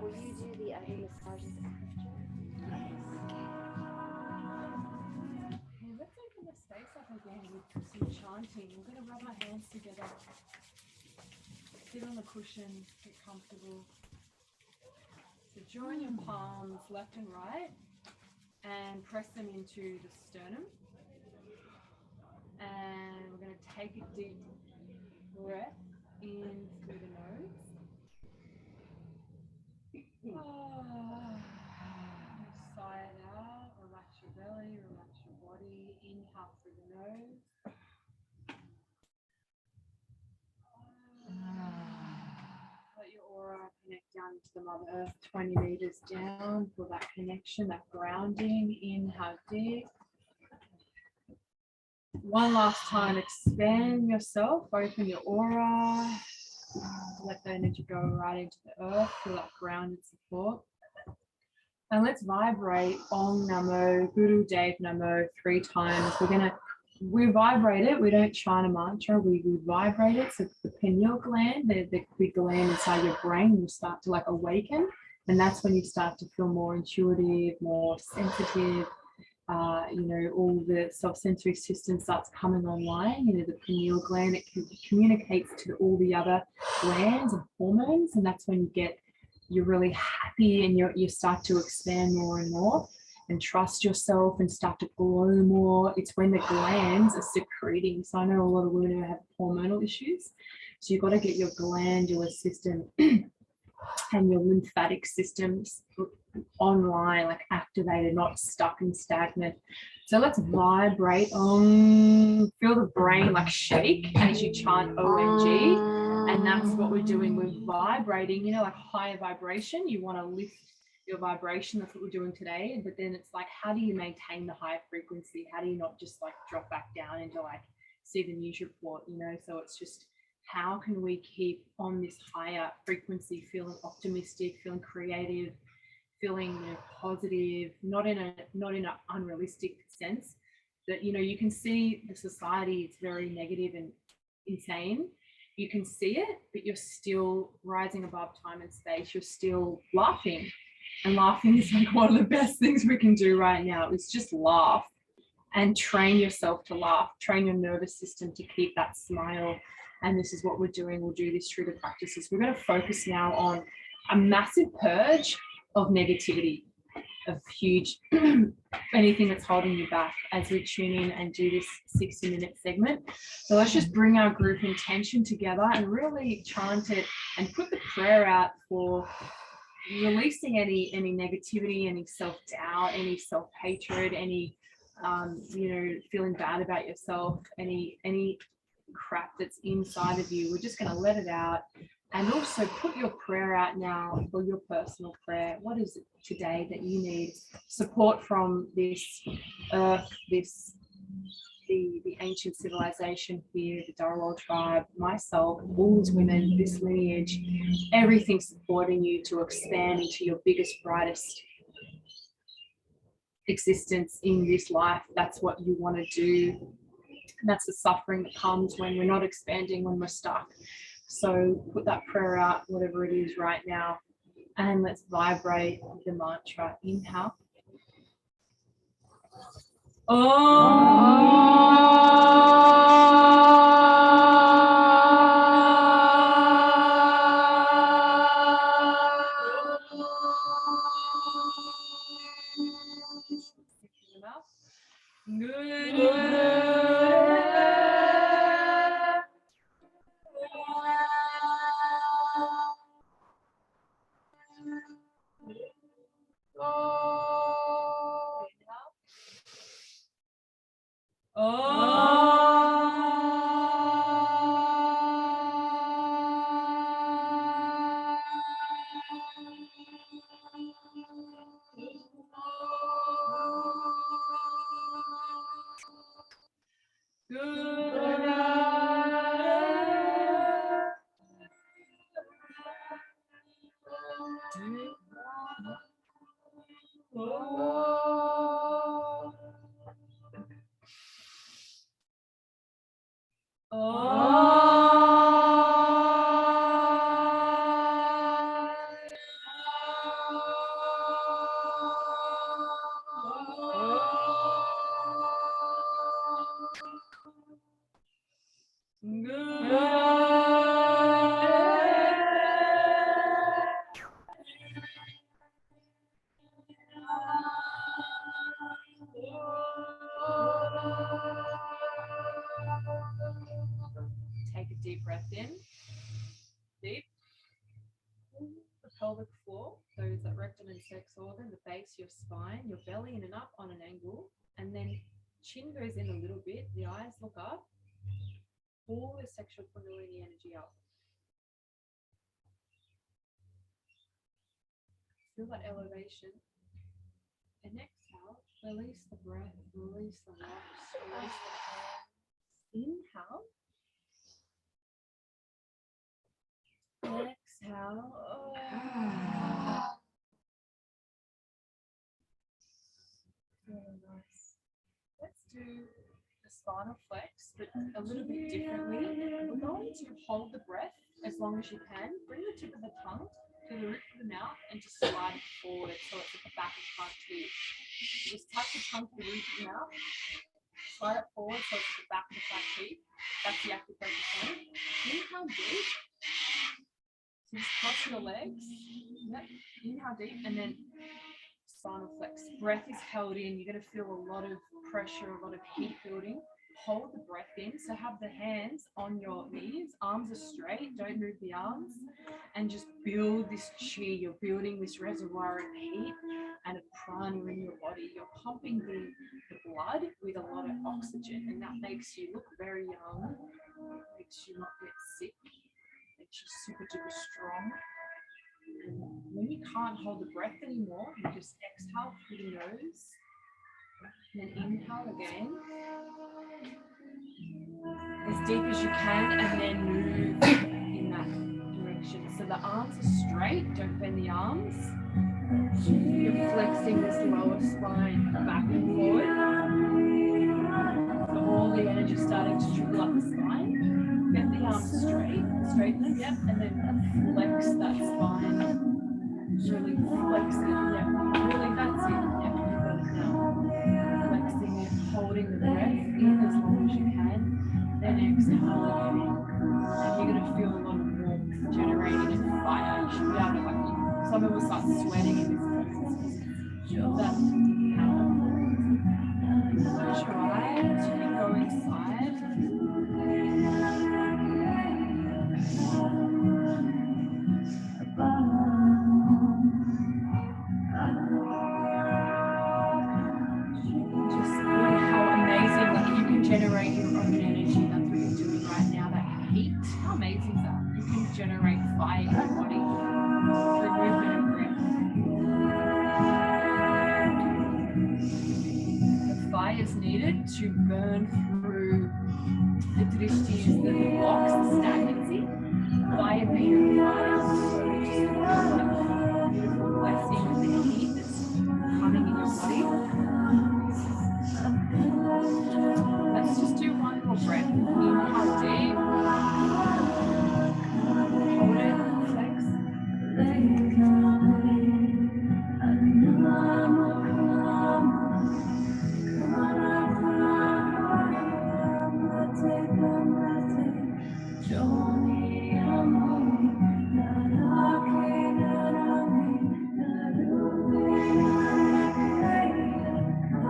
Will you do the other massages after? Okay, let's open the space up again with some chanting. We're going to rub our hands together. Sit on the cushion, get comfortable. So join your palms left and right and press them into the sternum. And we're going to take a deep breath in through the nose. Sigh it out, relax your belly, relax your body. Inhale through the nose. Let your aura connect down to the Mother Earth, 20 meters down. For that connection, that grounding. Inhale deep. One last time, expand yourself, open your aura. Let the energy go right into the earth, feel that grounded support. And let's vibrate Om Namo Guru Dev Namo 3 times. We vibrate it, we don't chant a mantra, we vibrate it. So the pineal gland, the big gland inside your brain, will start to like awaken. And that's when you start to feel more intuitive, more sensitive. All the self-sensory system starts coming online. The pineal gland, it communicates to all the other glands and hormones, and that's when you're really happy and you start to expand more and more and trust yourself and start to glow more. It's when the glands are secreting. So I know a lot of women who have hormonal issues. So you've got to get your glandular system and your lymphatic systems online, like activated, not stuck and stagnant. So let's vibrate. Feel the brain like shake as you chant OMG. And that's what we're doing. We're vibrating, like higher vibration. You want to lift your vibration. That's what we're doing today. But then it's like, how do you maintain the high frequency? How do you not just like drop back down into like see the news report, So it's just, how can we keep on this higher frequency, feeling optimistic, feeling creative, feeling positive, not in an unrealistic sense. That you can see the society, it's very negative and insane. You can see it, but you're still rising above time and space. You're still laughing, and laughing is like one of the best things we can do right now. Is just laugh and train yourself to laugh. Train your nervous system to keep that smile. And this is what we're doing. We'll do this through the practices. We're going to focus now on a massive purge of negativity, of huge anything that's holding you back, as we tune in and do this 60-minute segment. So let's just bring our group intention together and really chant it and put the prayer out for releasing any negativity, any self-doubt, any self-hatred, any feeling bad about yourself, any crap that's inside of you. We're just going to let it out. And also put your prayer out now for your personal prayer. What is it today that you need support from this earth, the ancient civilization here, the Dharawal tribe, myself, all these women, this lineage, everything supporting you to expand into your biggest, brightest existence in this life. That's what you want to do. And that's the suffering that comes when we're not expanding, when we're stuck. So put that prayer out, whatever it is right now, and let's vibrate the mantra. Inhale. Take a deep breath in. Deep. The pelvic floor, so the rectum and sex organ, the base of your spine, your belly in and up on an angle, and then chin goes in a little bit, the eyes look up, pull the sexual kundalini energy up. Feel that elevation. And exhale, release the breath, release the rocks, release the hands. Inhale. Exhale. Very nice. Let's do the spinal flex, but a little bit differently. We're going to hold the breath as long as you can. Bring the tip of the tongue to the roof of the mouth and just slide it forward so it's at the back and front teeth. Just touch the tongue to the roof of the mouth, slide it forward so it's at the back of the front teeth. That's the active focus point. Inhale deep. So just cross your legs. Yep. Inhale deep and then spinal flex. Breath is held in. You're going to feel a lot of pressure, a lot of heat building. Hold the breath in. So have the hands on your knees. Arms are straight. Don't move the arms. And just build this chi. You're building this reservoir of heat and of prana in your body. You're pumping the blood with a lot of oxygen. And that makes you look very young. Makes you not get sick. Makes you super duper strong. And when you can't hold the breath anymore, you just exhale through the nose, and then inhale again, as deep as you can, and then move in that direction. So the arms are straight, don't bend the arms. You're flexing this lower spine back and forward. So all the energy starting to trickle up the spine. Get the arms straight, straighten them, yep, and then flex that spine. Really flex it, yep. Really, that's it, yep, you've got it now. Flexing it, holding the breath in as long as you can, then exhale again. And you're going to feel a lot of warmth generating and fire. You should be able to, like, some of us start sweating in this process. That's powerful. Close your eyes, you can go inside. Generate your own energy. That's what you're doing right now. That heat. How amazing is that? You can generate fire in your body through movement and breath. The fire is needed to burn through the drishtis, the blocks, the stagnancy. Fire purifies. So just feel that beautiful blessing of the heat that's coming in your body. Let's just do one more breath. Inhale deep. Hold it. Flex.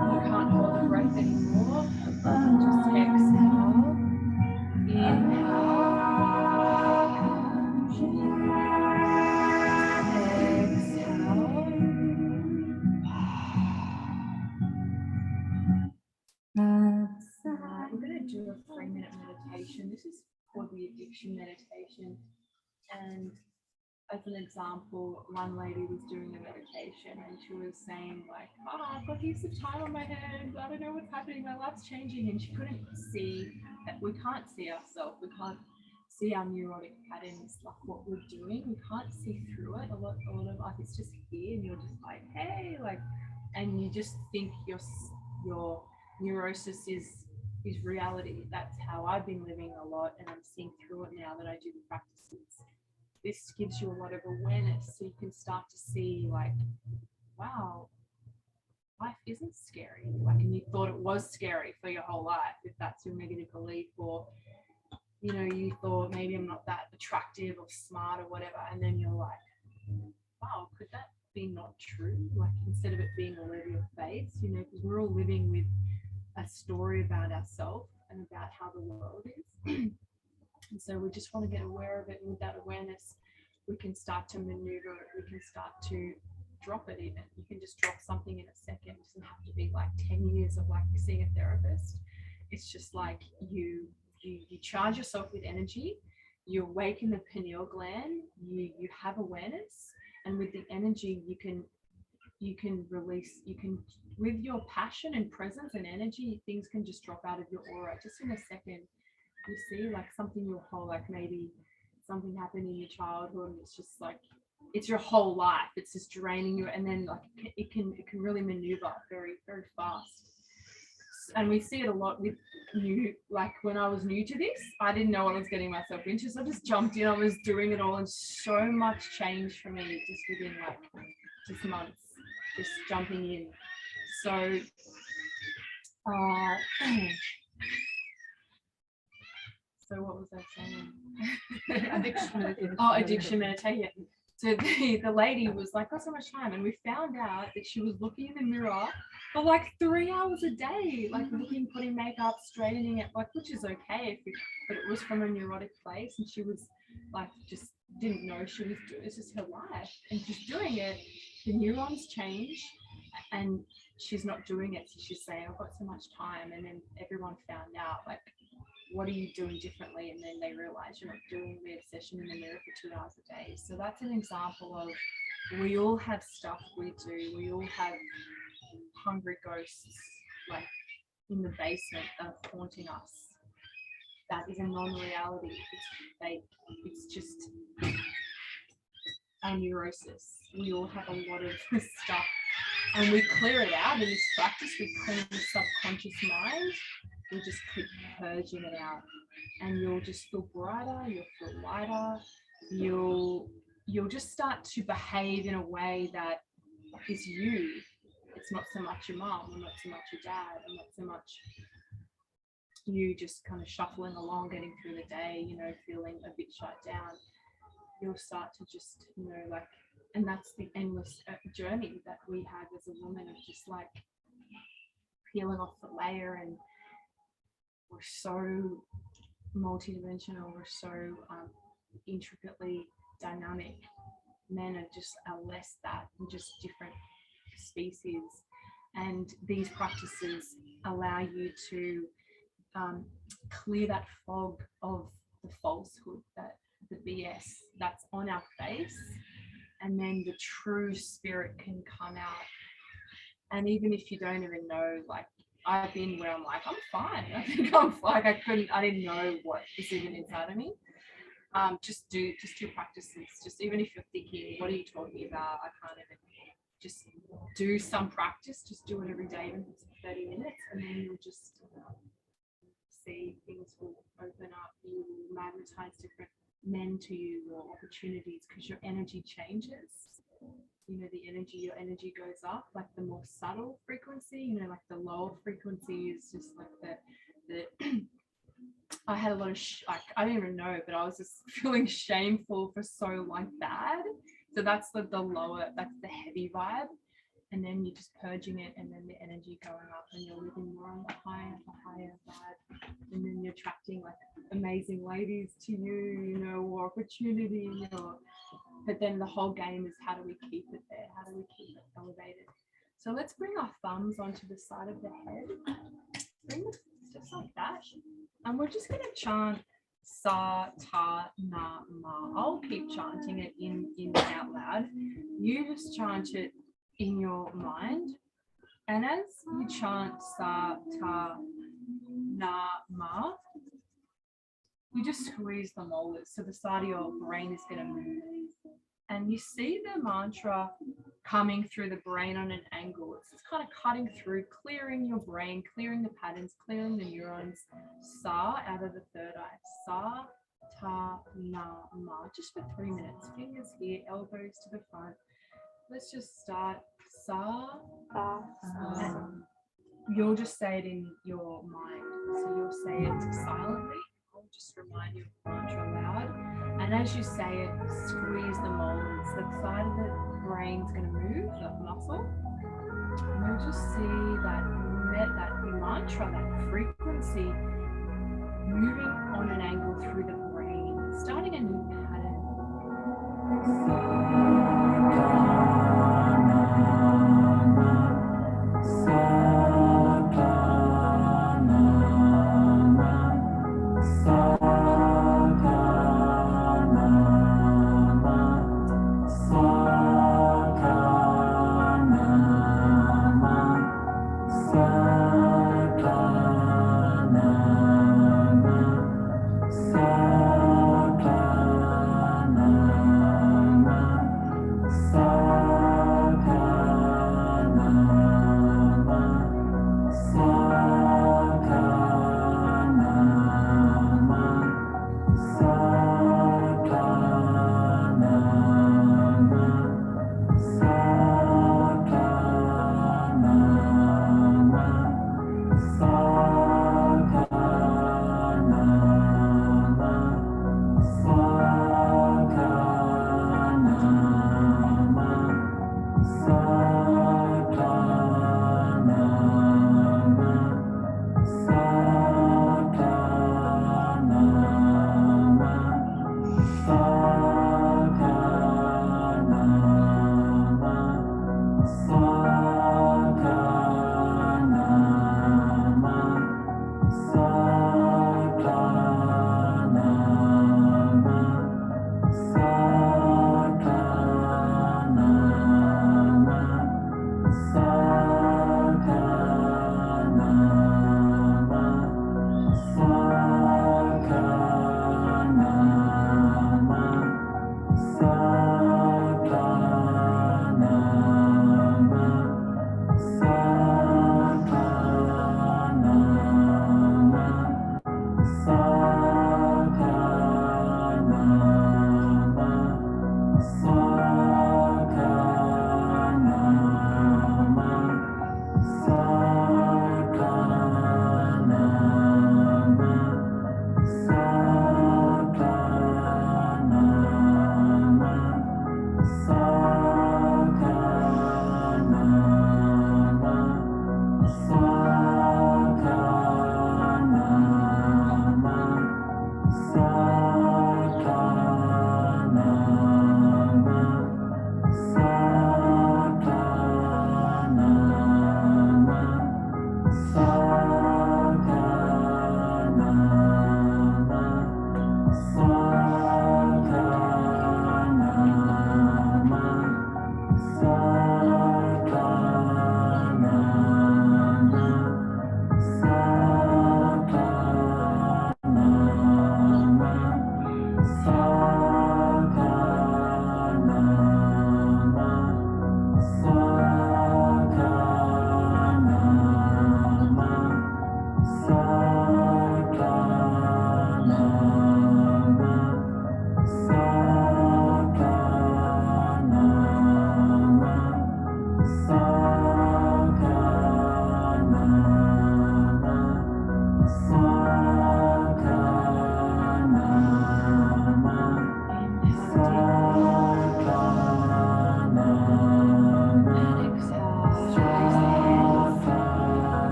You can't hold the breath anymore. Just exhale. Inhale. We're going to do a 3-minute meditation. This is called the addiction meditation. And as an example, one lady was doing a meditation and she was saying like, I've got heaps of time on my hands. I don't know what's happening. My life's changing. And she couldn't see that we can't see ourselves. We can't see our neurotic patterns, like what we're doing. We can't see through it. A lot of like, it's just here and you're just like, hey, like, and you just think your neurosis is reality. That's how I've been living a lot, and I'm seeing through it now that I do the practices. This gives you a lot of awareness, so you can start to see like, wow, life isn't scary. Like, and you thought it was scary for your whole life, if that's your negative belief, or you thought maybe I'm not that attractive or smart or whatever, and then you're like, wow, could that be not true? Like, instead of it being a levy of faith, because we're all living with a story about ourselves and about how the world is. And so we just want to get aware of it. And with that awareness, we can start to maneuver it. We can start to drop it even. You can just drop something in a second. It doesn't have to be like 10 years of like seeing a therapist. It's just like you charge yourself with energy, you awaken the pineal gland, you have awareness, and with the energy you can release, with your passion and presence and energy, things can just drop out of your aura just in a second. You see, like something your whole, like maybe something happened in your childhood and it's just like, it's your whole life, it's just draining you, and then like it can really maneuver very, very fast. And we see it a lot with like when I was new to this, I didn't know what I was getting myself into, so I just jumped in, I was doing it all, and so much changed for me just within like just months, just jumping in. So so what was I saying? Addiction meditation. So the lady was like, got so much time, and we found out that she was looking in the mirror for like 3 hours a day, like looking, putting makeup, straightening it, like, which is okay, but it was from a neurotic place, and she was like, just didn't know she was doing, it's just her life, and she's doing it, the neurons change, and she's not doing it, so she's saying, I've got so much time, and then everyone found out, like, what are you doing differently? And then they realize you're not doing the obsession in the mirror for 2 hours a day. So that's an example of, we all have stuff we do. We all have hungry ghosts, like in the basement, that are haunting us. That is a non-reality. It's fake. It's just a neurosis. We all have a lot of stuff, and we clear it out in this practice. We clean the subconscious mind. We just keep purging it out, and you'll just feel brighter, you'll feel lighter, you'll just start to behave in a way that is you. It's not so much your mom, or not so much your dad, or not so much you just kind of shuffling along, getting through the day, feeling a bit shut down. You'll start to just, like, and that's the endless journey that we have as a woman, of just like peeling off the layer. And we're so multidimensional, we're so intricately dynamic. Men are just less that, we're just different species. And these practices allow you to clear that fog of the falsehood, that the BS that's on our face, and then the true spirit can come out. And even if you don't even know, like, I've been where I'm like, I'm fine. I think I'm like, I didn't know what is even inside of me. Just do practices. Just even if you're thinking, what are you talking about? I can't even. Just do some practice. Just do it every day, even if it's 30 minutes, and then you'll just see things will open up. You will magnetize different men to you, or opportunities, because your energy changes. Your energy goes up, like the more subtle frequency, like the lower frequency is just like the I had a lot of I didn't even know, but I was just feeling shameful for so like bad. So that's the lower, that's the heavy vibe. And then you're just purging it, and then the energy going up, and you're living more on the higher vibe. And then you're attracting like amazing ladies to you, or opportunity, but then the whole game is, how do we keep it there? How do we keep it elevated? So let's bring our thumbs onto the side of the head. Bring it just like that. And we're just going to chant Sa, Ta, Na, Ma. I'll keep chanting it in out loud. You just chant it in your mind. And as you chant Sa, Ta, Na, Ma, you just squeeze the molars, so the side of your brain is going to move. And you see the mantra coming through the brain on an angle. It's just kind of cutting through, clearing your brain, clearing the patterns, clearing the neurons. Sa out of the third eye. Sa, Ta, Na, Ma. Just for 3 minutes. Fingers here, elbows to the front. Let's just start. Sa, Sa. You'll just say it in your mind. So you'll say it silently. I'll just remind you of the mantra aloud. And as you say it, squeeze the molars. The side of the brain's going to move, that muscle. And you'll just see that mantra, that frequency moving on an angle through the brain, starting a new pattern.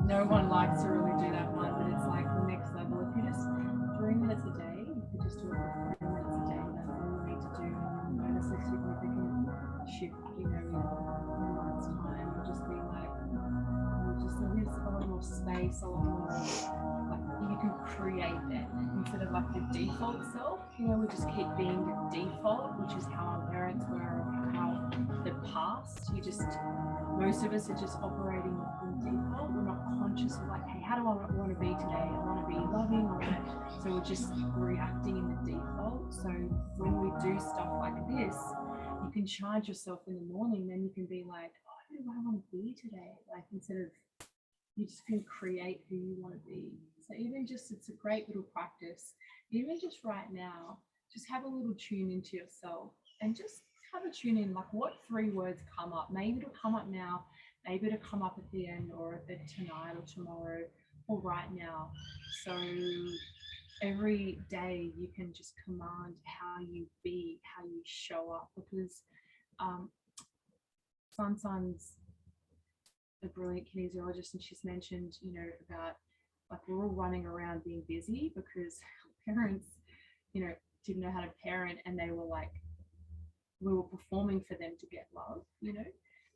No one likes to really do that one, but it's like the next level. If you just 3 minutes a day, you could just do it for 3 minutes a day. That's all you need to do, and you'll notice a significant shift, in a month's time. You'll just be like, there's a lot more space, a lot more like you can create that instead of like the default self. We just keep being the default, which is how our parents were, or how the past. Most of us are just operating on default. We're not conscious of like, hey, how do I want to be today? I want to be loving. So we're just reacting in the default. So when we do stuff like this, you can charge yourself in the morning. Then you can be like, oh, who do I want to be today? Like instead of you just can create who you want to be. So even just it's a great little practice. Even just right now, just have a little tune into yourself and just have a tune in, like what 3 words come up. Maybe it'll come up now, maybe it'll come up at the end or at the tonight or tomorrow or right now. So every day you can just command how you be, how you show up, because San's a brilliant kinesiologist, and she's mentioned, you know, about like we're all running around being busy because parents, you know, didn't know how to parent, and they were like, we were performing for them to get love, you know.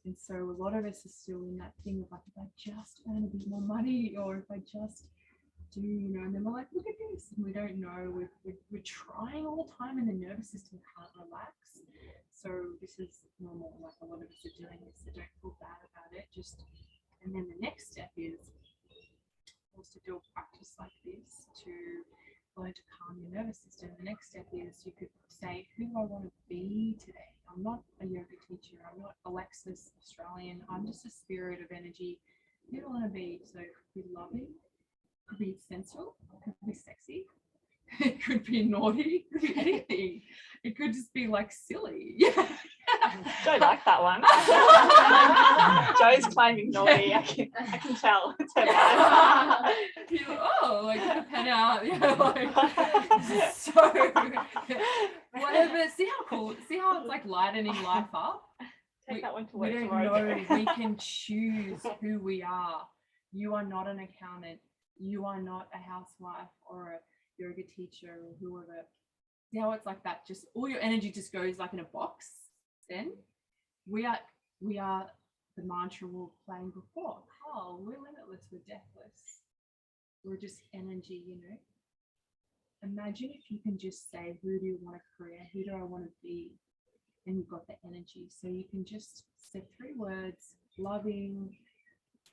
And so a lot of us are still in that thing of like, if I just earn a bit more money, or if I just do, you know, and then we're like, look at this, and we don't know, we're trying all the time, and the nervous system can't relax. So this is normal, like a lot of us are doing this, so don't feel bad about it. Just, and then the next step is to do a practice like this to learn to calm your nervous system. The next step is you could say, who do I want to be today? I'm not a yoga teacher, I'm not Alexis Australian, I'm just a spirit of energy. Who do I want to be? So it could be loving, it could be sensual, it could be sexy, it could be naughty, it could be anything. It could just be like silly. Yeah. Joe liked that one. Joe's claiming naughty. I can tell. It's her You're like, oh, like the pen out. Yeah, like, so whatever. See how cool? See how it's like lightening life up? Take that one to We work don't tomorrow. know. We can choose who we are. You are not an accountant. You are not a housewife or a yoga teacher or whoever. See how it's like that? Just all your energy just goes like in a box. Then we are the mantra we were playing before. Oh, we're limitless, we're deathless. We're just energy, you know. Imagine if you can just say, who do you want to create? Who do I want to be? And you've got the energy. So you can just say 3 words: loving,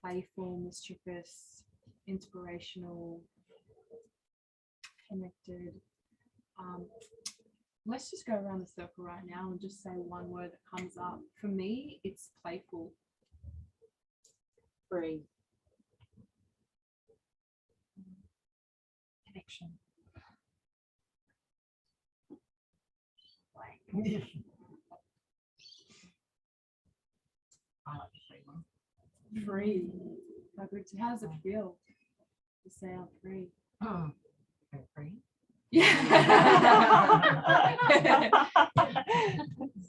playful, mischievous, inspirational, connected. Let's just go around the circle right now and just say 1 word that comes up. For me, it's playful. Free. Connection. Free. How good. How does it feel to say I'm free? Oh, free. Yeah.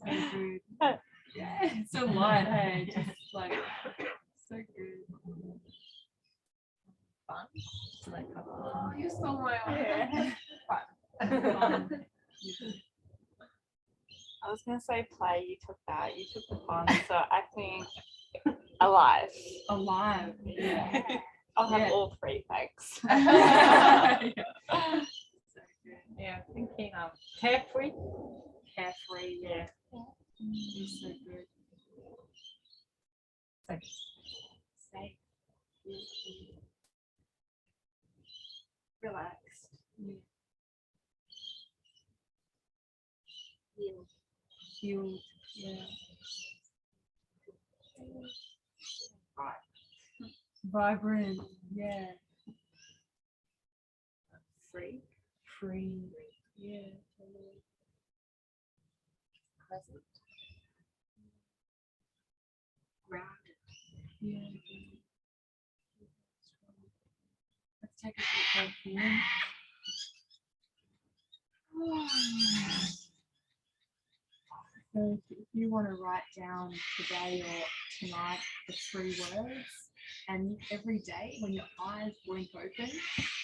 So good. Yeah, it's so light, hey, just like so good. Fun. So like, Oh, you stole my Yeah. fun. I was going to say play, you took that, you took the fun, so I think alive. Alive. Yeah. I'll have Yeah. all 3, thanks. Yeah. So good. yeah, thinking carefree. Carefree. Yeah. You're so good. Safe. Relaxed. Yeah. Healed. Healed. Yeah. Vibrant. Yeah. Free. Free. Yeah. Totally. Present. Grounded. Yeah. Let's take a deep breath in. So if you want to write down today or tonight the 3 words, and every day when your eyes blink open,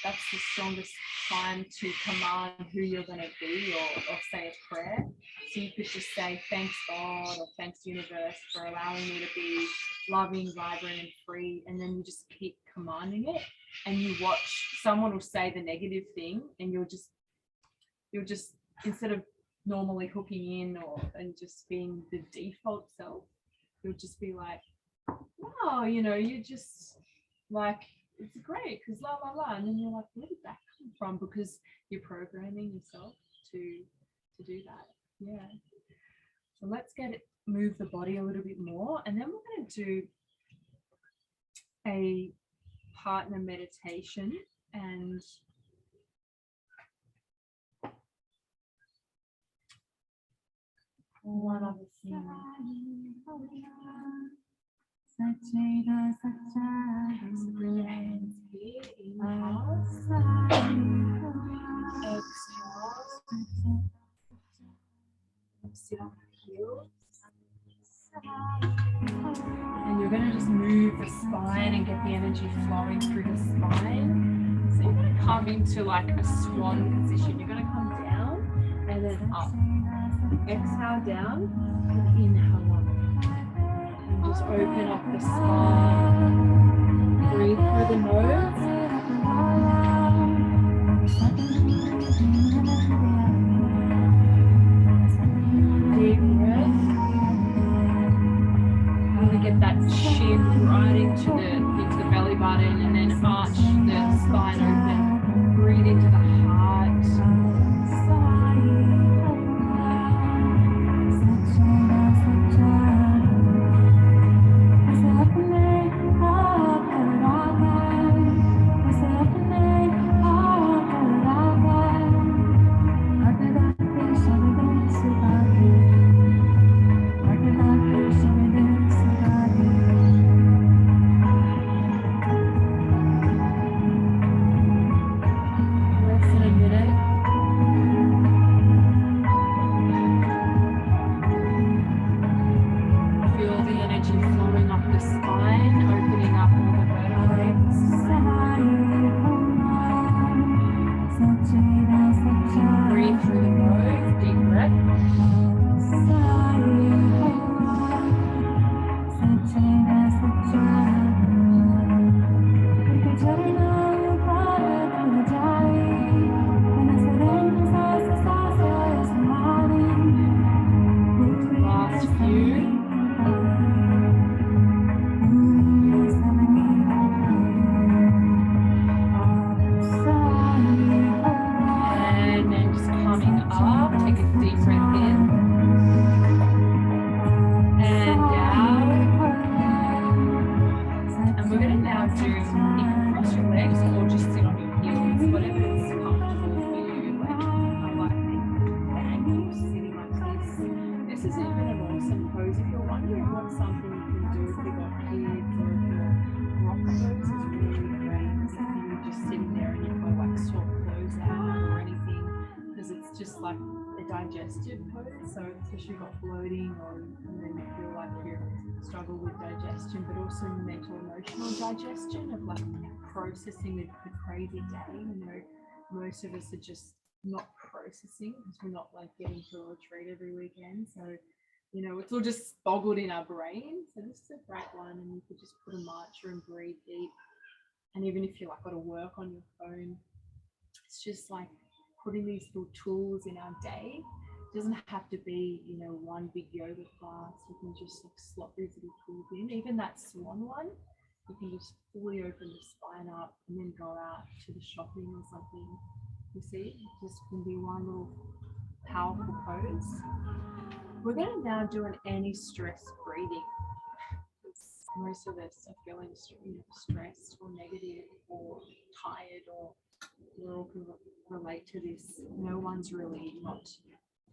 that's the strongest time to command who you're going to be, or say a prayer. So you could just say, thanks God, or thanks universe for allowing me to be loving, vibrant and free, and then you just keep commanding it, and you watch someone will say the negative thing, and you'll just instead of normally hooking in and just being the default self, you'll just be like, oh, you know, you just like, it's great because la la la, and then you're like, where did that come from? Because you're programming yourself to do that. Yeah. So let's move the body a little bit more, and then we're going to do a partner meditation. And one other thing. So bring your hands here. Inhale. Exhale. Sit on your heels. And you're going to just move the spine and get the energy flowing through the spine. So you're going to come into like a swan position. You're going to come down and then up. Exhale down and inhale up. And just open up the spine. Breathe through the nose. Deep breath. I'm going to get that shin right into the belly button and then arch the spine open. Breathe into the heart. Digestive pose, so especially got bloating or you feel like you struggle with digestion, but also mental emotional digestion of like processing the crazy day. You know, most of us are just not processing because we're not like getting to a retreat every weekend, so you know it's all just boggled in our brain. So this is a great one, and you could just put a mantra and breathe deep. And even if you like got to work on your phone, it's just like putting these little tools in our day. It doesn't have to be, you know, one big yoga class. You can just like slot these little tools in. Even that swan one, you can just fully open the spine up and then go out to the shopping or something. You see, it just can be one little powerful pose. We're going to now do an anti-stress breathing. Most of us are feeling stressed or negative or tired, or we all can relate to this. No one's really not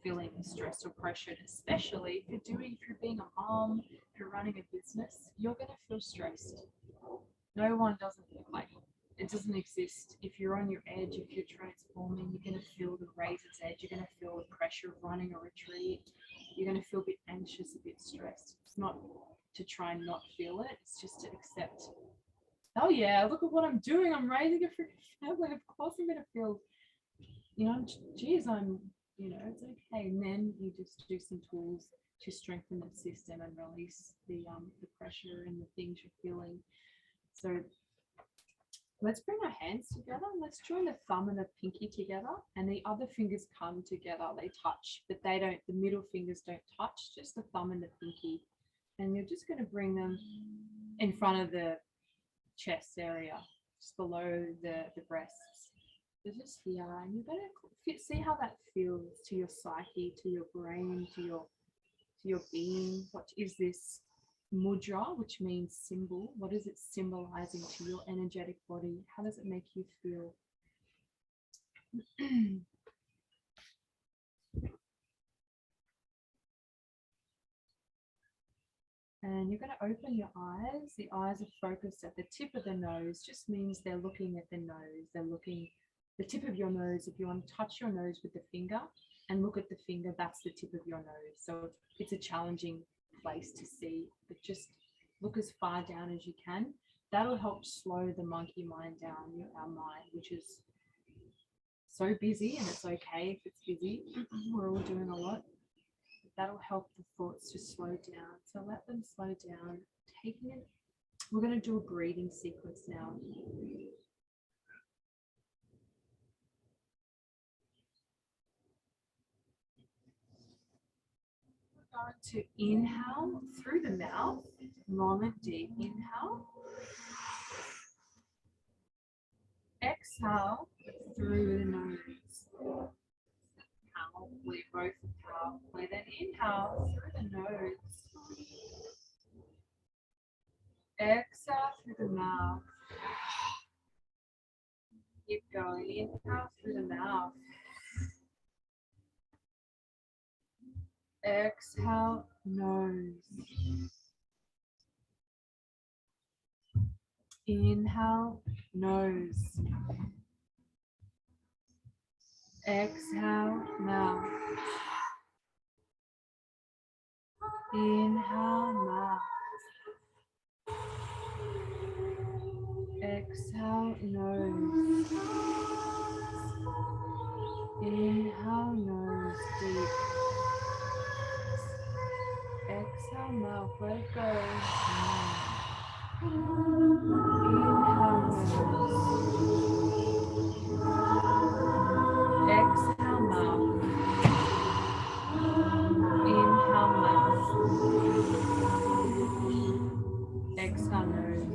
feeling stressed or pressured, especially if you're being a mom, if you're running a business, you're going to feel stressed. No one doesn't like it doesn't exist. If you're on your edge, if you're transforming, you're going to feel the razor's edge. You're going to feel the pressure of running a retreat. You're going to feel a bit anxious, a bit stressed. It's not to try and not feel it. It's just to accept, oh yeah, look at what I'm doing. I'm raising a freaking family. Of course I'm going to feel, geez, it's okay. And then you just do some tools to strengthen the system and release the pressure and the things you're feeling. So let's bring our hands together. Let's join the thumb and the pinky together, and the other fingers come together. They touch, but they don't. The middle fingers don't touch. Just the thumb and the pinky, and you're just going to bring them in front of the chest area, just below the breasts. So just here, and you're going to see how that feels to your psyche, to your brain, to your being. What is this mudra, which means symbol? What is it symbolizing to your energetic body? How does it make you feel? you're going to open your eyes. The eyes are focused at the tip of the nose, just means they're looking at the nose. They're looking the tip of your nose. If you want to touch your nose with the finger and look at the finger, that's the tip of your nose. So it's a challenging place to see, but just look as far down as you can. That'll help slow the monkey mind down, our mind, which is so busy, and it's okay if it's busy. We're all doing a lot. That'll help the thoughts to slow down. So let them slow down. Taking it. We're going to do a breathing sequence now. We're going to inhale through the mouth, long and deep. Inhale. Exhale through the nose. We both powerfully. Then inhale through the nose. Exhale through the mouth. Keep going. Inhale through the mouth. Exhale, nose. Inhale, nose. Exhale, mouth. Inhale, mouth. Exhale, nose. Inhale, nose, deep. Exhale, mouth, let it go. Inhale, nose. Exhale, mouth. Inhale, mouth. Exhale, nose.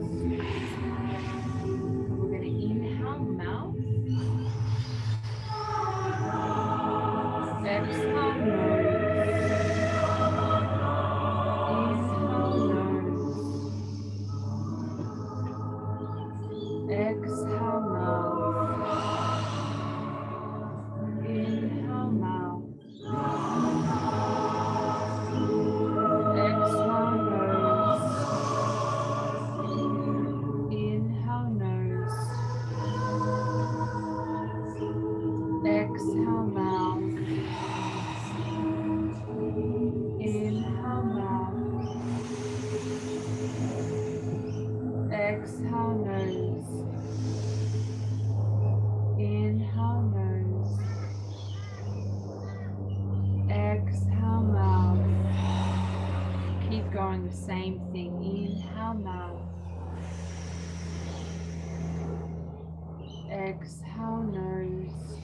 We're going to inhale, mouth. Exhale, nose. Inhale, nose. Exhale, mouth. Inhale, mouth. Exhale, nose. Inhale, nose. Exhale, mouth. Inhale, mouth. Exhale, nose. Inhale, nose. Exhale, mouth. Keep going, the same thing. Inhale, mouth. Exhale, nose.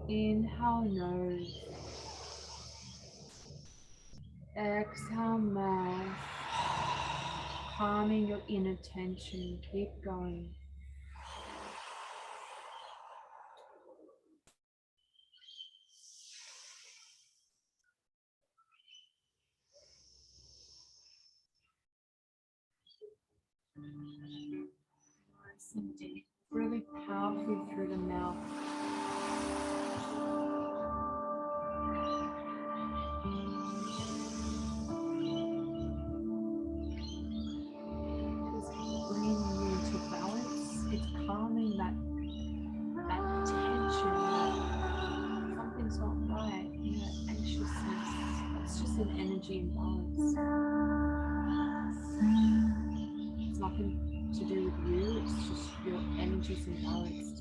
Inhale, nose. Exhale, mouth. Calming your inner tension. Keep going. Nice and deep. Really powerfully through the mouth. Just bringing you into balance. It's calming that tension, that something's not right, that anxiousness. It's just an energy imbalance. It's nothing to do with you, it's just your energy's imbalanced.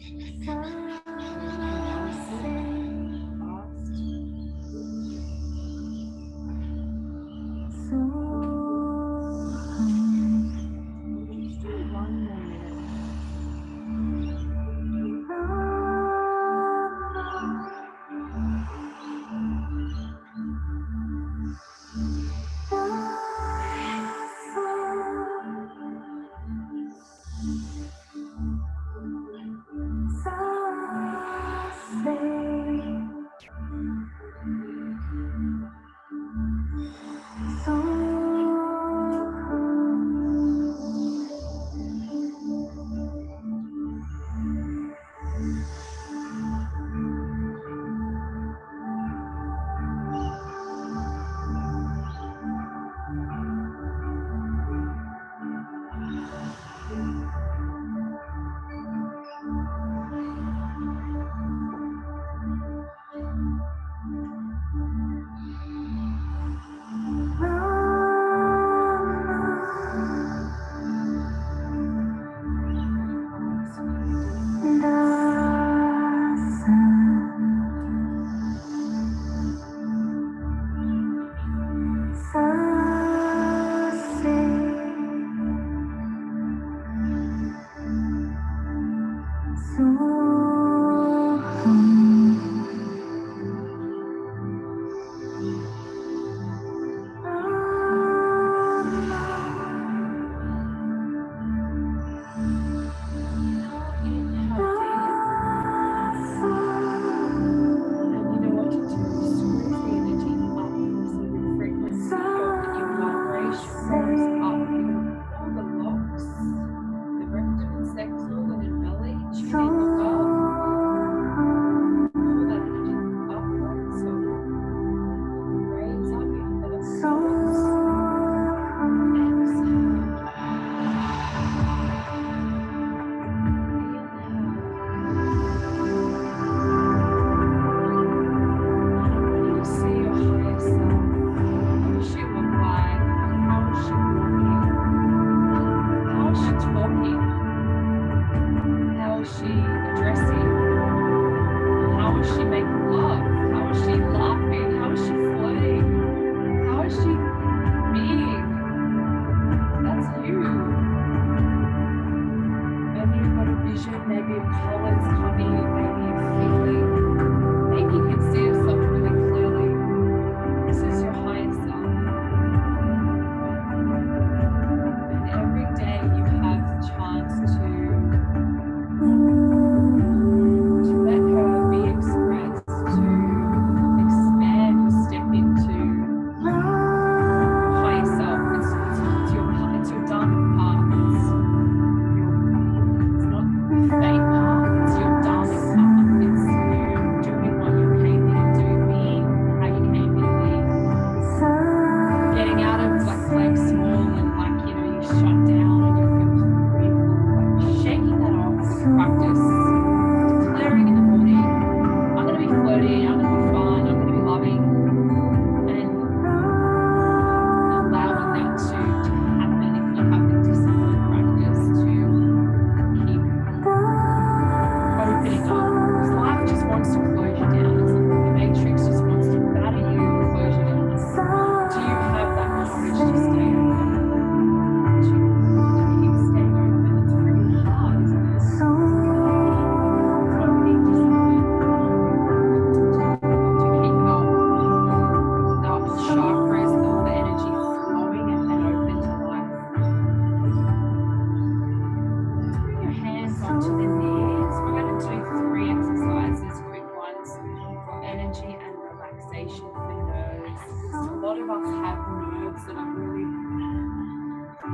relaxation for nerves. Because a lot of us have nerves that are really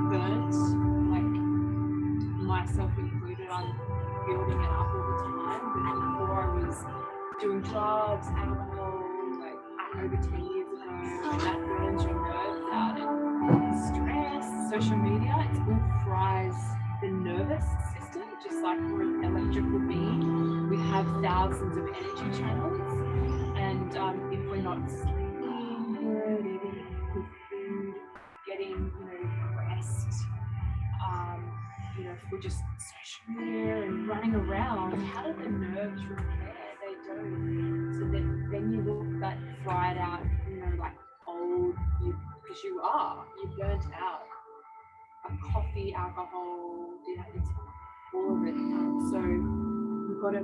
burnt, like myself included. I'm building it up all the time. But before I was doing drugs, alcohol, like over 10 years ago, and that burns your nerves out. And stress, social media, it all fries the nervous system, just like we're an electrical being. We have thousands of energy channels, and if we're not sleeping good, eating good food, getting rest, if we're just social media and running around, how do the nerves repair? They don't. So then you look that fried out, like old, because you're burnt out. Coffee, alcohol, it's all of it. So we've got to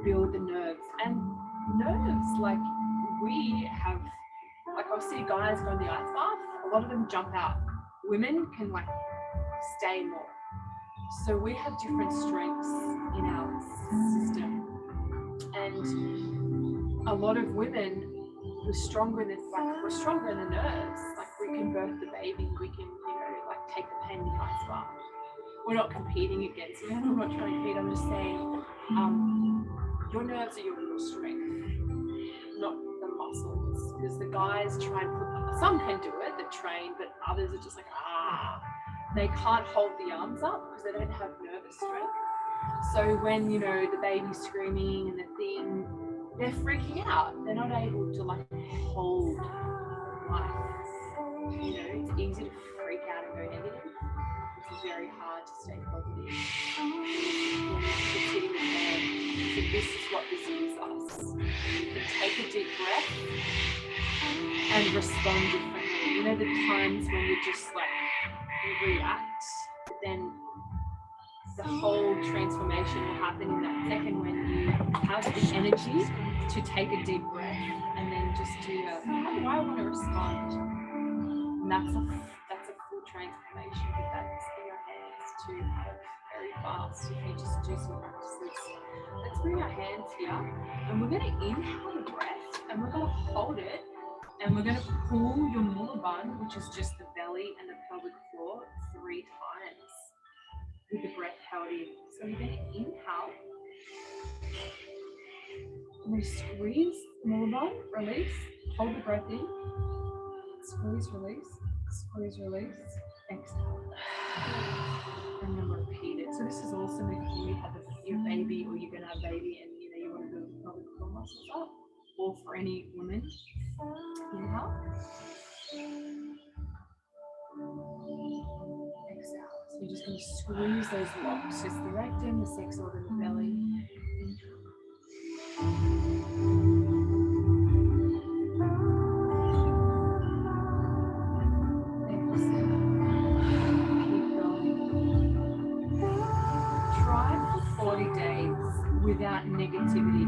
build the nerves. And nerves, like we have, like I'll see guys go in the ice bath, a lot of them jump out. Women can like stay more. So we have different strengths in our system. And a lot of women, we're stronger in the nerves. Like we can birth the baby, we can, take the pain in the ice bath. We're not competing against men. I'm not trying to compete. I'm just saying, your nerves are your real strength, not the muscles. Because the guys try and some can do it, that train, but others are just like, they can't hold the arms up because they don't have nervous strength. So when, the baby's screaming and the thing, they're freaking out. They're not able to like hold life. It's easy to freak out and go negative. It's very hard to stay positive. So this is what this gives us. To take a deep breath and respond differently. The times when you just like react, then the whole transformation will happen in that second when you have the energy to take a deep breath and then just do how do I want to respond? And that's a full transformation, but that's in your hands to have very fast if you just do some practices. Let's bring our hands here and we're going to inhale the breath and we're going to hold it and we're going to pull your mula bun, which is just the belly and the pelvic floor, 3 times with the breath held in. So we're going to inhale and we squeeze the mula bun, release, hold the breath in. Squeeze, release, exhale. And then repeat it. So this is awesome if you have your baby or you're going to have a baby and you want to build pelvic floor muscles up, or for any women. Inhale. Exhale. So you're just going to squeeze those locks, just the rectum, the sex organ, the belly. Without negativity.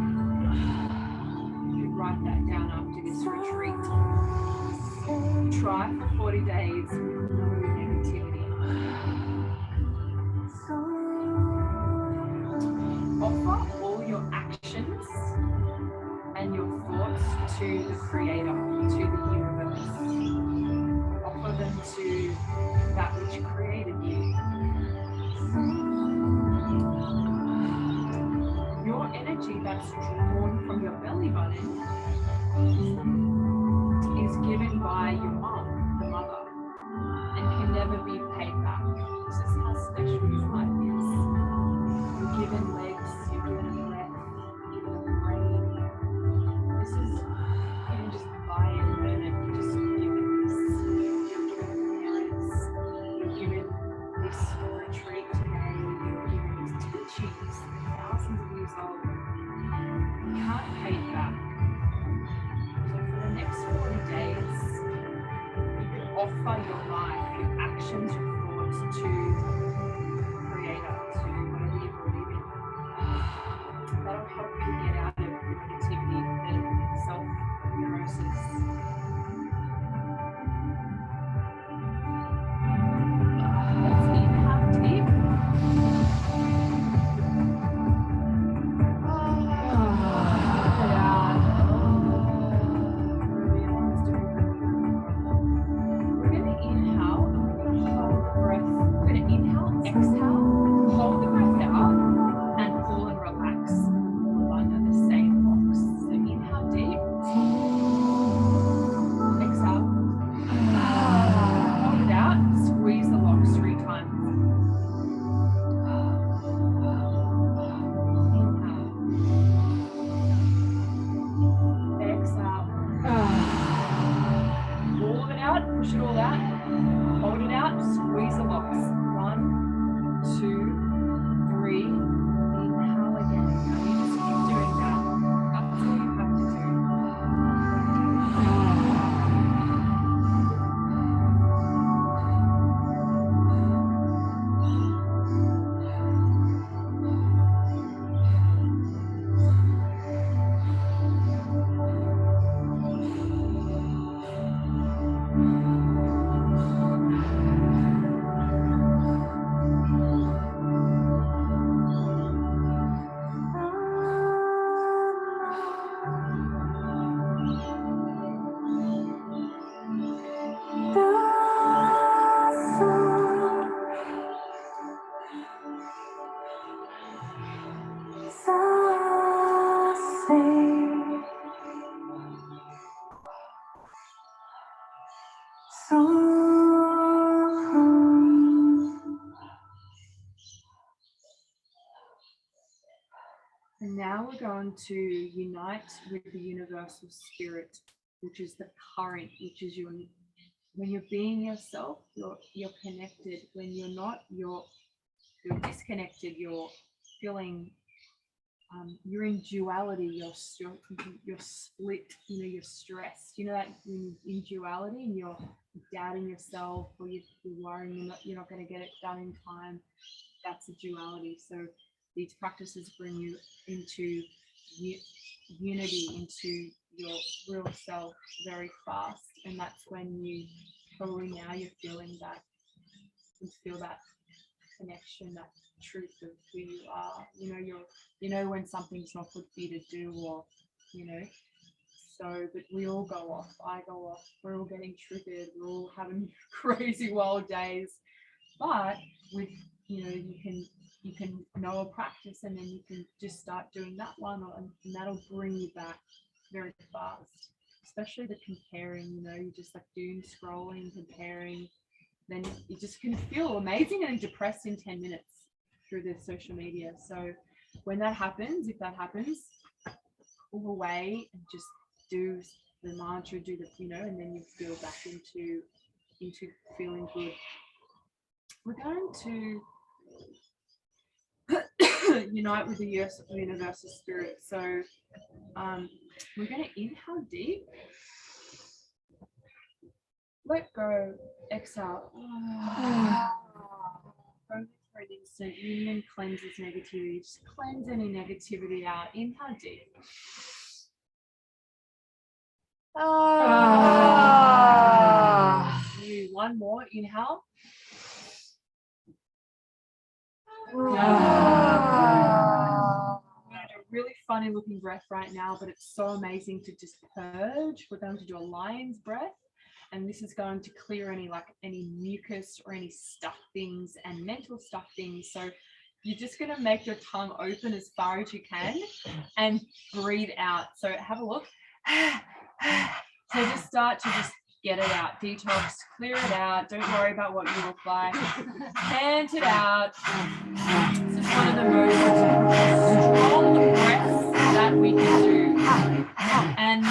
You can write that down after this retreat. Try for 40 days with no negativity. Offer all your actions and your thoughts to the Creator, to the universe. Offer them to that which created you. Your energy that's drawn from your belly button is given by your mom, the mother, and can never be paid back. This is how special your life is. You're given legs, you're given a breath, you're given a brain. This is, you can just buy it and learn it. You're just given this. You're given parents. You're given this retreat today. You're given these teachings. Thousands of years old. You can't pay it back. So for the next 40 days, you can offer your life, your actions, your thoughts to the Creator, to whatever you believe in. That'll help you to get out of negativity and self-neurosis. Let's inhale deep. going to unite with the universal spirit, which is the current, which is your, when you're being yourself, you're connected. When you're not, you're disconnected. You're feeling, you're in duality. You're split. You're stressed. That when you're in duality and you're doubting yourself, or you're worrying you're not going to get it done in time. That's a duality. So these practices bring you into unity, into your real self very fast, and that's when you probably now you're feeling that, you feel that connection, that truth of who you are. When something's not good for you to do, or so, but we all go off. I go off. We're all getting triggered. We're all having crazy wild days, but with you can know a practice, and then you can just start doing that one, and that'll bring you back very fast. Especially the comparing, you just like doom scrolling, comparing, then you just can feel amazing and depressed in 10 minutes through the social media. So when that happens, if that happens, pull away and just do the mantra, do the, and then you feel back into feeling good. We're going to unite with the universal spirit. So we're going to inhale deep, let go, exhale. Focus for an instant. Union cleanses negativity. Just cleanse any negativity out. Inhale deep. One more. Inhale. Really funny looking breath right now, but it's so amazing to just purge. We're going to do a lion's breath, and this is going to clear any mucus or any stuck things and mental stuck things. So you're just going to make your tongue open as far as you can and breathe out. So have a look. So just start to just get it out, detox, clear it out. Don't worry about what you look like. Pant it out. This is one of the most strong breaths that we can do. And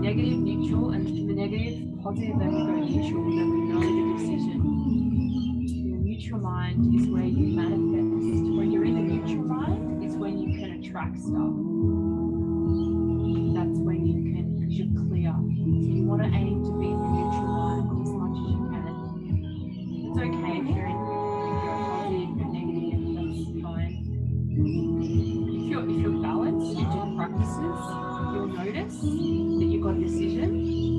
negative, neutral, and negative, positive, then we go neutral, then we know the decision. The neutral mind is where you manifest. When you're in the neutral mind, it's when you can attract stuff. That's when you can, because you're clear. So you want to aim to be in the neutral mind as much as you can. It's okay if you're positive, you're negative, that's fine. If you're balanced, you do practices, you'll notice that you've got a decision,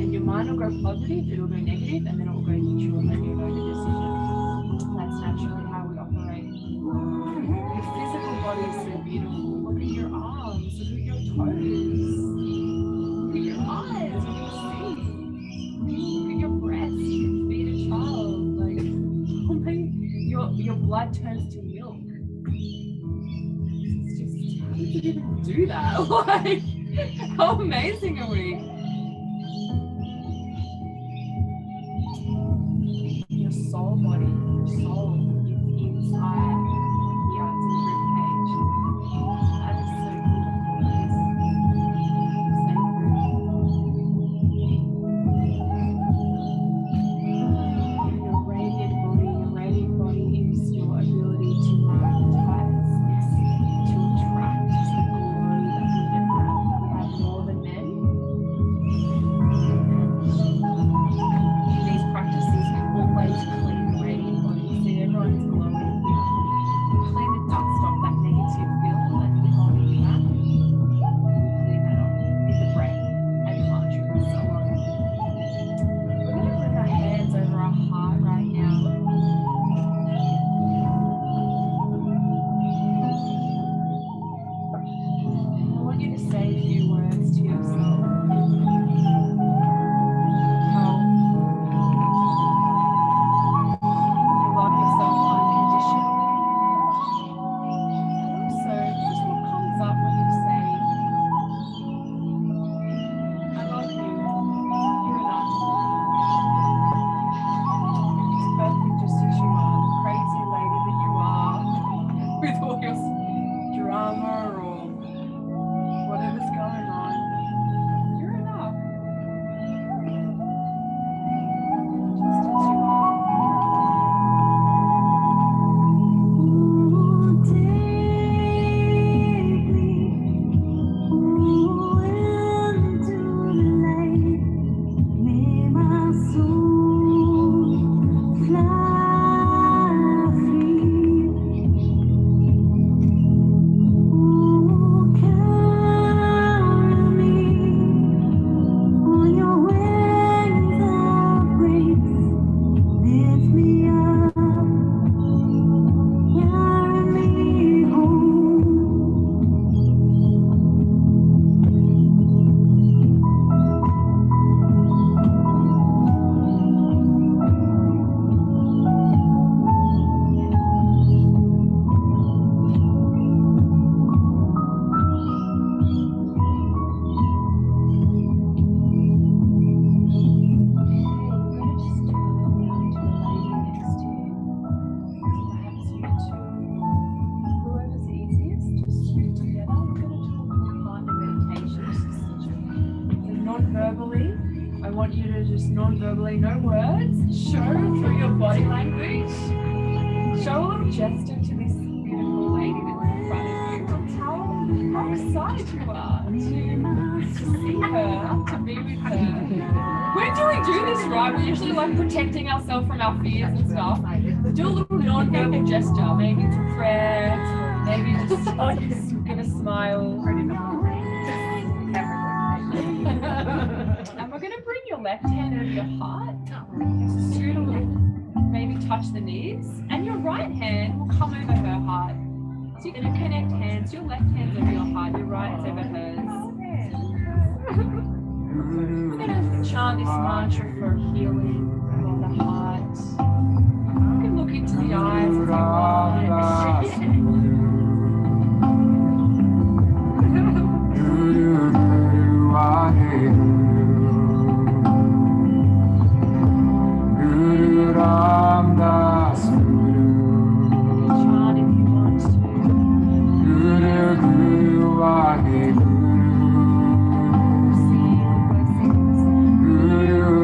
and your mind will go positive, it'll go negative, and then it will go neutral, and then you know the decision. That's naturally how we operate. Your physical body is so beautiful. Look at your arms, look at your toes, look at your eyes, you can see. Look at your breast, you can feed a child. Like, your blood turns to milk. It's just, how did you even do that? Like, how amazing are we? Your soul body, your soul is inside here, it's the rib cage. That is so beautiful. It is sacred. Your radiant body is your ability to magnetize, to attract the glory that we have more than men. In these practices, we always clean the radiant body. See, everyone is glowing here. Clean the dust off that negative film that's been holding you back. We clean that off with the breath and mantra and so on. We're going to bring our hands over our heart right now. I want you to say a few words to yourself. How you love yourself unconditionally. And also, just what comes up when you say, I love you. You're enough. You're perfect just as you are, the crazy lady that you are, with all your drama or whatever's going on. You're enough. Just as you are. Non-verbally, I want you to just non-verbally, no words, show through your body language, show a little gesture to this beautiful lady that's in front of you. How excited you are to see her, to be with her. When do we do this, right? We're usually like protecting ourselves from our fears and stuff. Do a little non-verbal gesture, maybe it's a prayer, maybe just give a smile. And we're going to bring your left hand over your heart, scoot a little, maybe touch the knees, and your right hand will come over her heart. So you're going to connect hands, your left hand's over your heart, your right's over hers. We're going to chant this mantra for healing for the heart. You can look into the eyes if you want. Guru Ram Das Chant if you want to. Guru Guru Vaheguru Receive the blessings. Guru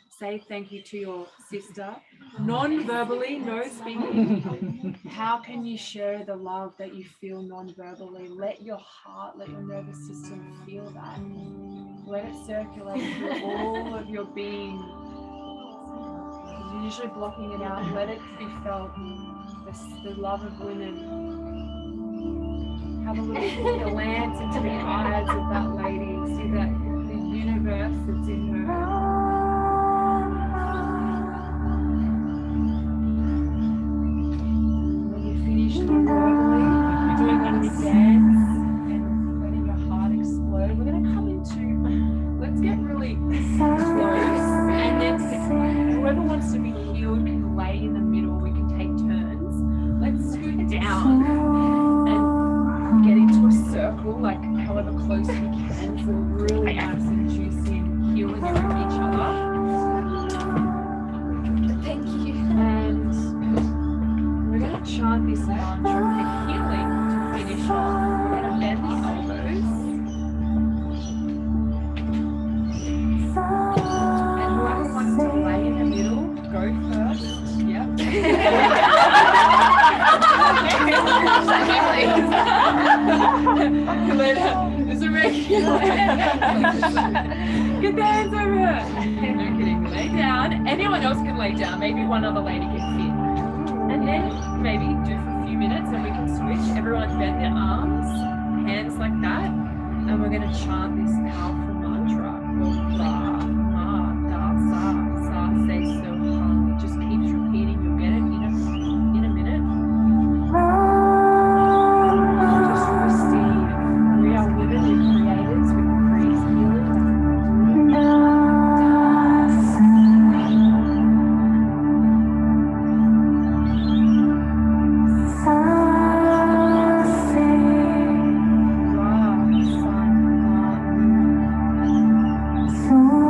say thank you to your sister, non-verbally, no speaking. How can you share the love that you feel non-verbally? Let your heart, let your nervous system feel that. Let it circulate through all of your being. You're usually blocking it out. Let it be felt. The love of women. Have a little glance into the eyes of that lady. See that the universe that's in her. When you finish non-verbally, doing a little dance and letting your heart explode, we're going to come into, let's get really close, and then whoever wants to be healed can lay in the middle. We can take turns. Let's scoot down and get into a circle, like however close we can, so we're really nice and juicy and healing around each other. Thank you. And we're going to chant this mantra for healing to finish off. We're going to bend the elbows. And whoever wants to lay in the middle, go first. Yep. There's a regular. Get the hands over her. No kidding. Lay down. Anyone else can lay down. Maybe one other lady can fit. And then maybe do for a few minutes and we can switch. Everyone bend their arms, hands like that. And we're going to chant this powerful mantra called Ra, Ma, Da, Sa, Sa, Say, So, Hum. It just keeps repeating. You'll get it in a minute. Just receive. We are women, we're creators, we can create healing. So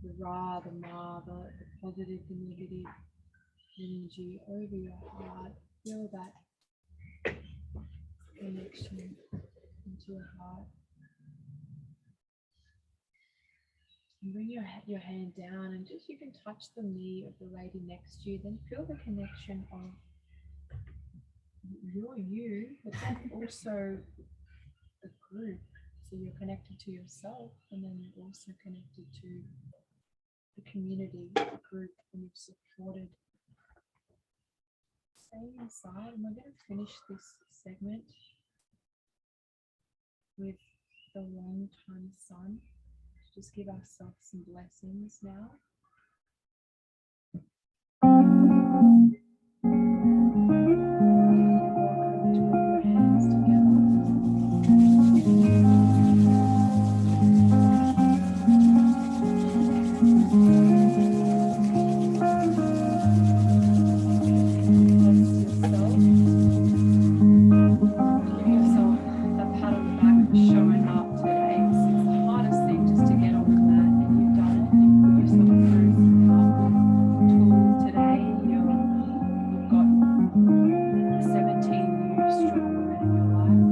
the Ra, the Ma, the positive, the negative energy over your heart. Feel that connection into your heart. And bring your hand down and just you can touch the knee of the lady next to you. Then feel the connection of you're you, but then also a group. So you're connected to yourself, and then you're also connected to the community, the group, and you've supported. Stay inside, and we're going to finish this segment with the long-time sun. Just give ourselves some blessings now. Welcome to put your hands together. Bless yourself. Give yourself a pat on the back for showing up today. It's the hardest thing just to get on the mat, and you've done it. You've put yourself through some powerful tools today. You've got 17 new strong women in your life.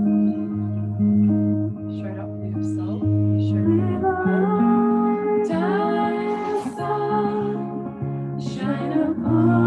You showed up for yourself. You showed up for shine upon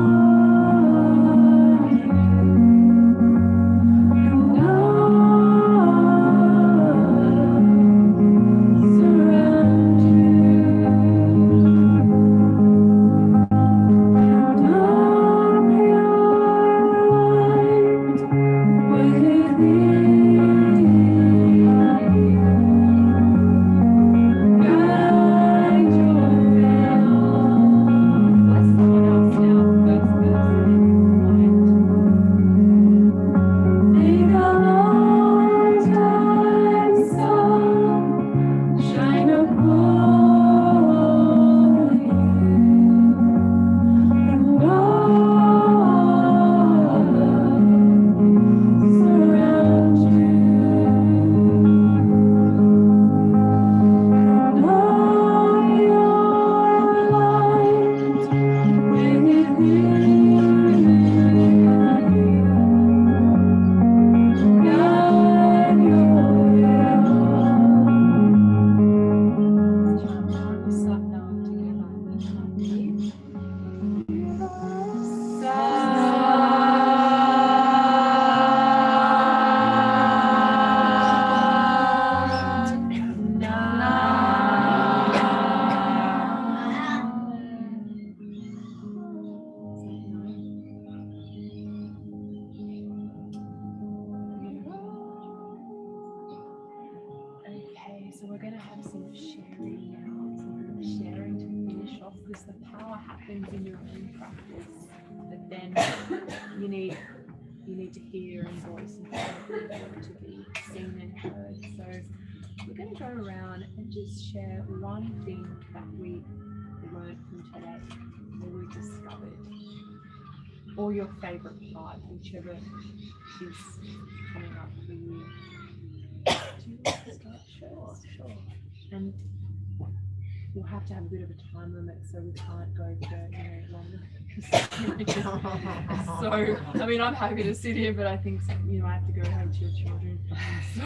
Okay, so we're going to have some sharing now. Some group sharing to finish off because the power happens in your own practice, but then you need to hear and voice and to be seen and heard. So we're going to go around and just share one thing that we learned from today, or we discovered, or your favorite part, whichever is coming up for you. Do you want to start? Sure. And we'll have to have a bit of a time limit, so we can't go for longer. So, I mean, I'm happy to sit here, but I think I have to go home to your children. So,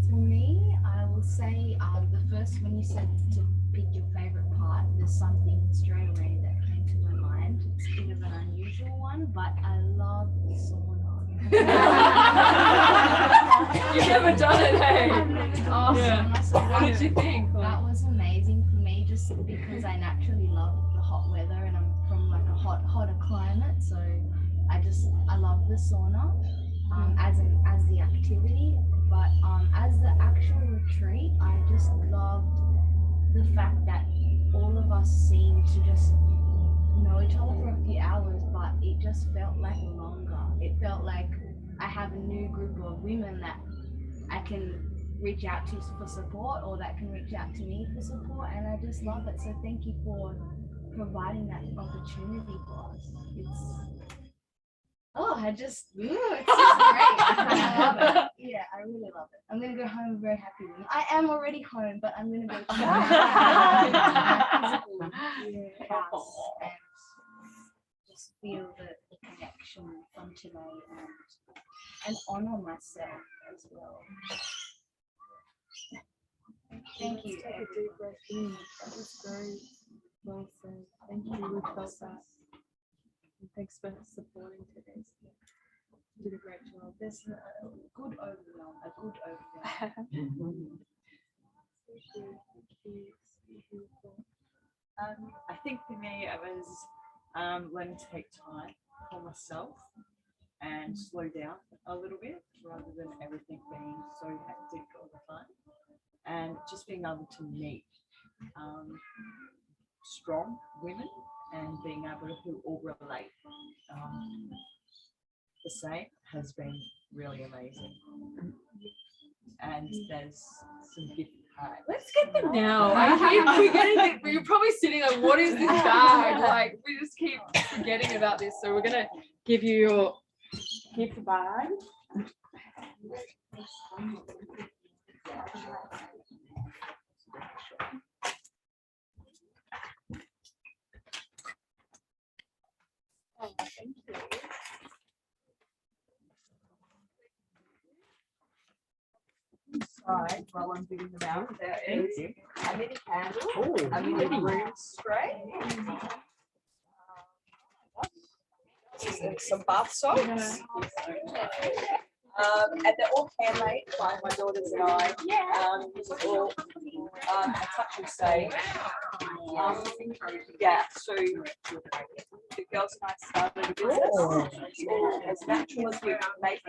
for me, I will say the first when you said to pick your favorite part, there's something straight away that came to my mind. It's a bit of an unusual one, but I love the sauna. You've never done it, hey? I've never done sauna, so What did you think? that was amazing for me, just because I naturally love the hot weather and I'm from like a hotter climate, so I love the sauna as the activity, but as the actual retreat, I just loved the fact that all of us seemed to just know each other for a few hours, but it just felt like longer. It felt like I have a new group of women that I can reach out to for support, or that can reach out to me for support, and I just love it. So thank you for providing that opportunity for us. Oh, it's just great. I love it. Yeah, I really love it. I'm gonna go home a very happy woman. I am already home, but I'm gonna go to my physical house and just feel the connection from today and honor myself as well. Thank you. Take a deep breath in. That was very well said. Thank you. We felt that. And thanks for supporting today's step. You did a great job. There's a good overwhelm. A good overwhelm. Thank you. Thank you. It's beautiful. I think for me, it was learning to take time for myself and slow down a little bit rather than everything being so hectic all the time. And just being able to meet strong women and being able to all relate the same has been really amazing. And there's some gift cards. Let's get them now. I keep forgetting that you're probably sitting like, what is this bag? Like, we just keep forgetting about this. So we're gonna give you your gift bag. Oh, thank you. Inside, while I'm giving them out, there is a mini candle, a mini room spray, some bath salts. And they're all handmade by my daughters and I. All a touch and say. Yeah, so the girls and I started a business. It's all as natural as we make it.